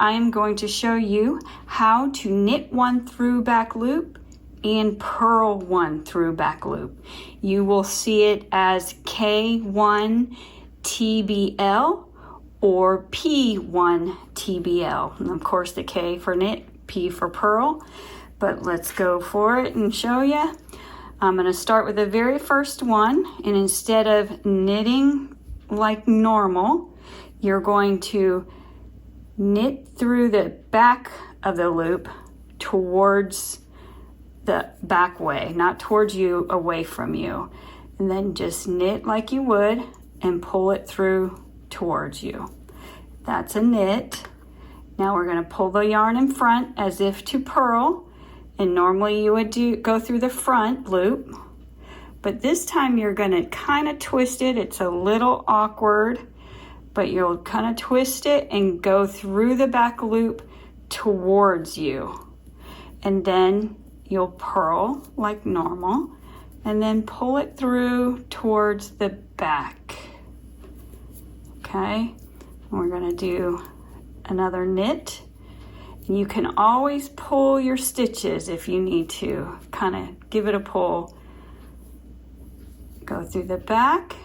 I am going to show you how to knit one through back loop and purl one through back loop. You will see it as K1TBL or P1TBL. And of course the K for knit, P for purl. But let's go for it and show you. I'm going to start with the very first one, and instead of knitting like normal, you're going to knit through the back of the loop towards the back way, not towards you, away from you. And then just knit like you would and pull it through towards you. That's a knit. Now we're going to pull the yarn in front as if to purl, and normally you would go through the front loop, but this time you're going to kind of twist it. It's a little awkward, but you'll kind of twist it and go through the back loop towards you, and then you'll purl like normal and then pull it through towards the back. Okay, we're going to do another knit. You can always pull your stitches if you need to, kind of give it a pull. Go through the back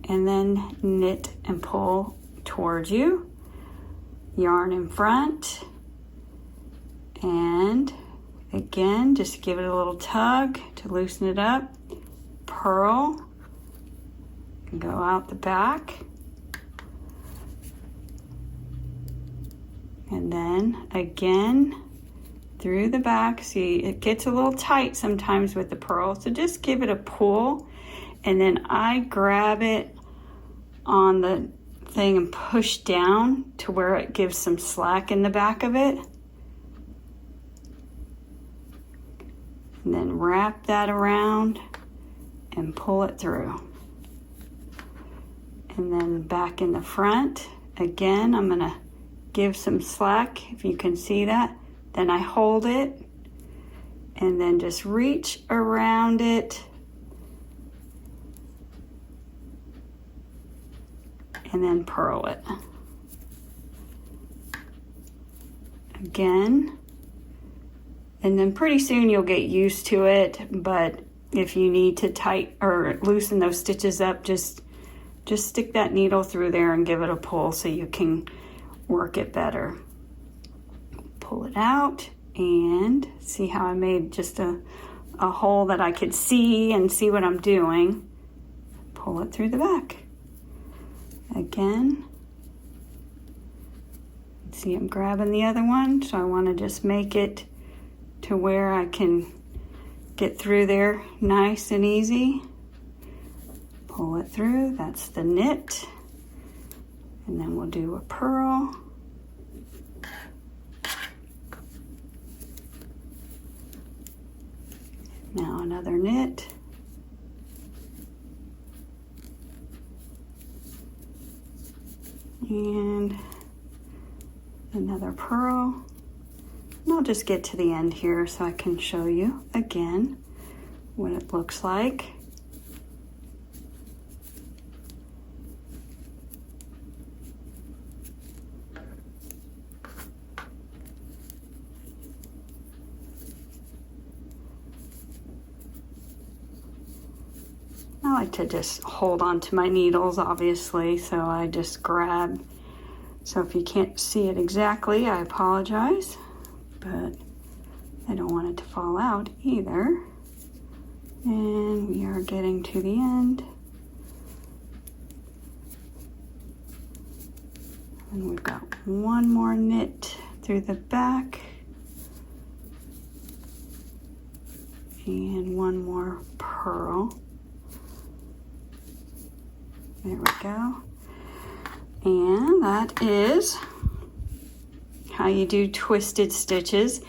and then knit and pull towards you. Yarn in front, and again, just give it a little tug to loosen it up. Purl, go out the back. And then again through the back. See, it gets a little tight sometimes with the purl, so just give it a pull, and then I grab it on the thing and push down to where it gives some slack in the back of it, and then wrap that around and pull it through. And then back in the front again, I'm gonna give some slack, if you can see that. Then I hold it and then just reach around it and then purl it. Again, and then pretty soon you'll get used to it, but if you need to tighten or loosen those stitches up, just stick that needle through there and give it a pull so you can work it better. Pull it out, and see how I made just a hole that I could see and see what I'm doing. Pull it through the back. Again, see, I'm grabbing the other one, so I want to just make it to where I can get through there nice and easy. Pull it through, that's the knit. And then we'll do a purl. Now another knit. And another purl. And I'll just get to the end here so I can show you again what it looks like. I like to just hold on to my needles, obviously, so I just grab. So if you can't see it exactly, I apologize, but I don't want it to fall out either. And we are getting to the end. And we've got one more knit through the back. And one more purl. There we go. And that is how you do twisted stitches.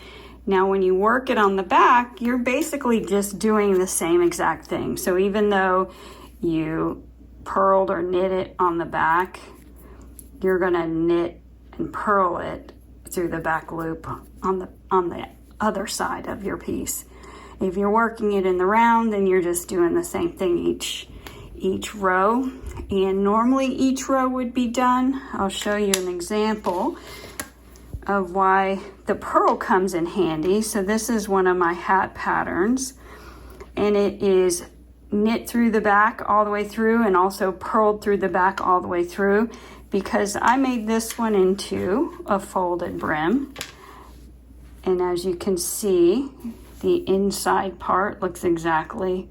Now when you work it on the back, you're basically just doing the same exact thing. So even though you purled or knit it on the back, you're gonna knit and purl it through the back loop on the other side of your piece. If you're working it in the round, then you're just doing the same thing each row. And normally each row would be done. I'll show you an example of why the purl comes in handy. So this is one of my hat patterns, and it is knit through the back all the way through and also purled through the back all the way through, because I made this one into a folded brim. And as you can see, the inside part looks exactly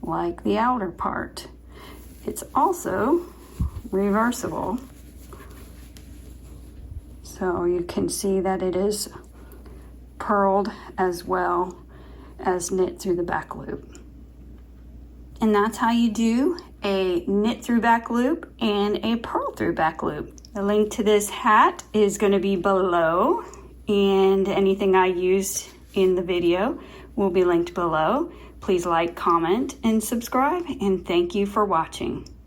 like the outer part. It's also reversible, so you can see that it is purled as well as knit through the back loop. And that's how you do a knit through back loop and a purl through back loop. The link to this hat is going to be below, and anything I used in the video will be linked below. Please like, comment, and subscribe, and thank you for watching.